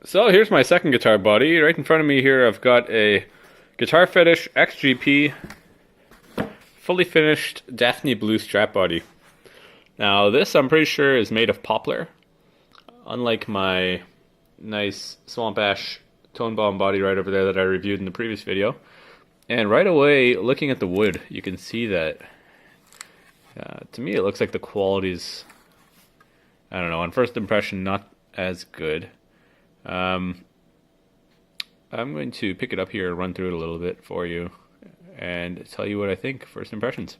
So here's my second guitar body. Right in front of me here I've got a Guitar Fetish XGP fully finished Daphne blue strap body. Now this I'm pretty sure is made of poplar, unlike my nice Swamp Ash Tone Bomb body right over there that I reviewed in the previous video. And right away, looking at the wood, you can see that to me it looks like the quality's, I don't know, on first impression not as good. I'm going to pick it up here and run through it a little bit for you and tell you what I think, first impressions.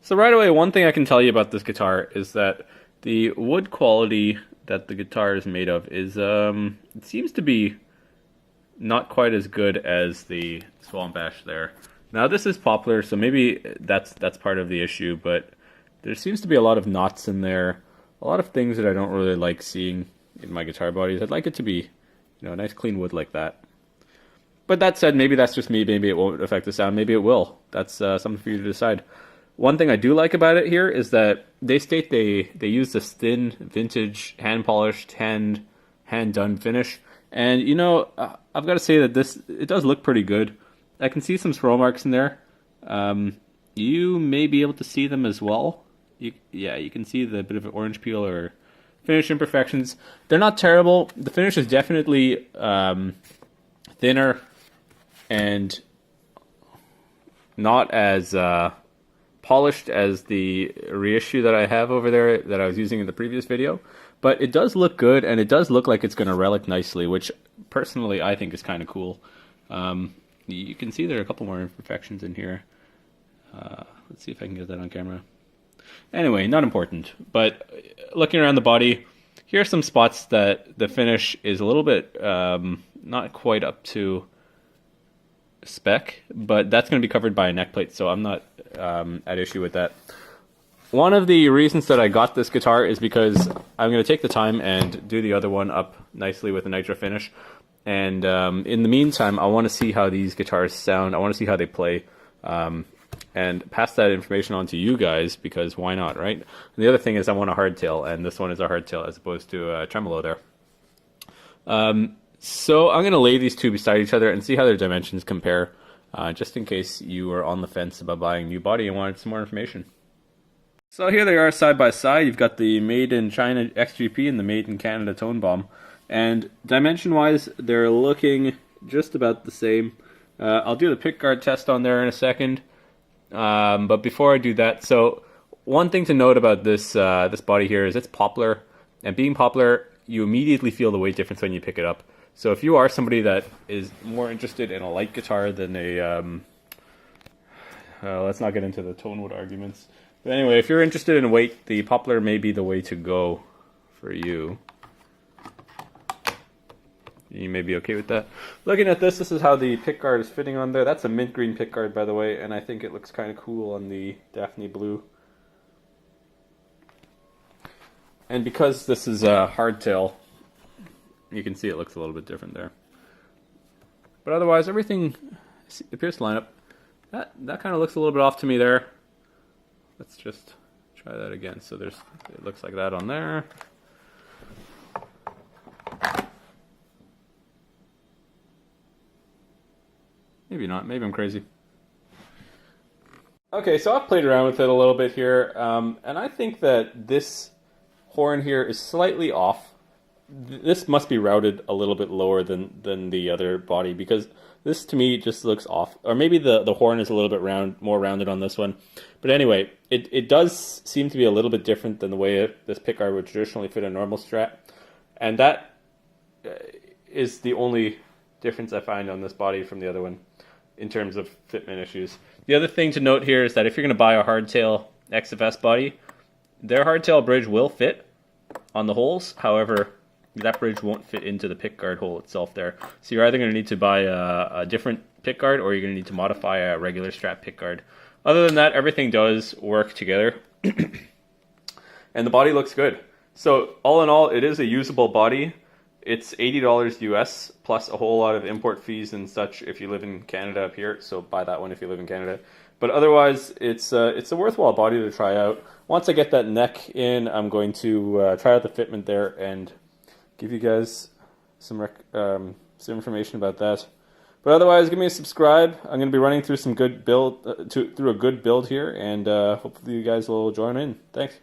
So right away, one thing I can tell you about this guitar is that the wood quality that the guitar is made of is, it seems to be not quite as good as the Swamp Ash there. Now this is poplar, so maybe that's part of the issue, but there seems to be a lot of knots in there, a lot of things that I don't really like seeing in my guitar bodies. I'd like it to be, nice clean wood like that. But that said, maybe that's just me, maybe it won't affect the sound, maybe it will. That's something for you to decide. One thing I do like about it here is that they state they use this thin, vintage, hand-polished, hand-done finish. And, I've got to say that it does look pretty good. I can see some swirl marks in there. You may be able to see them as well. You can see the bit of an orange peel or finish imperfections. They're not terrible. The finish is definitely thinner and not as polished as the reissue that I have over there that I was using in the previous video. But it does look good, and it does look like it's going to relic nicely, which personally I think is kind of cool. You can see there are a couple more imperfections in here. Let's see if I can get that on camera. Anyway, not important, but looking around the body, here are some spots that the finish is a little bit not quite up to spec, but that's going to be covered by a neck plate, so I'm not at issue with that. One of the reasons that I got this guitar is because I'm going to take the time and do the other one up nicely with a nitro finish, and in the meantime I want to see how these guitars sound. I want to see how they play. And pass that information on to you guys, because why not, right? And the other thing is I want a hardtail, and this one is a hardtail as opposed to a tremolo there. So I'm going to lay these two beside each other and see how their dimensions compare, just in case you were on the fence about buying a new body and wanted some more information. So here they are side by side. You've got the Made in China XGP and the Made in Canada Tone Bomb. And dimension-wise, they're looking just about the same. I'll do the pickguard test on there in a second. But before I do that, so one thing to note about this this body here is it's poplar, and being poplar, you immediately feel the weight difference when you pick it up. So if you are somebody that is more interested in a light guitar than a, let's not get into the tone wood arguments. But anyway, if you're interested in weight, the poplar may be the way to go for you. You may be okay with that. Looking at this is how the pickguard is fitting on there. That's a mint green pickguard, by the way, and I think it looks kind of cool on the Daphne blue. And because this is a hardtail, you can see it looks a little bit different there. But otherwise, everything appears to line up. That kind of looks a little bit off to me there. Let's just try that again. So it looks like that on there. Maybe not. Maybe I'm crazy. Okay, so I've played around with it a little bit here, and I think that this horn here is slightly off. This must be routed a little bit lower than the other body, because this to me just looks off. Or maybe the horn is a little bit more rounded on this one. But anyway, it does seem to be a little bit different than the way this pickguard would traditionally fit a normal Strat, and that is the only difference I find on this body from the other one in terms of fitment issues. The other thing to note here is that if you're going to buy a hardtail XFS body, their hardtail bridge will fit on the holes. However, that bridge won't fit into the pickguard hole itself there. So you're either going to need to buy a different pickguard, or you're going to need to modify a regular Strat pickguard. Other than that, everything does work together. And the body looks good. So all in all, it is a usable body. It's $80 US plus a whole lot of import fees and such if you live in Canada up here. So buy that one if you live in Canada. But otherwise, it's a worthwhile body to try out. Once I get that neck in, I'm going to try out the fitment there and give you guys some information about that. But otherwise, give me a subscribe. I'm going to be running through some good build through a good build here, and hopefully you guys will join in. Thanks.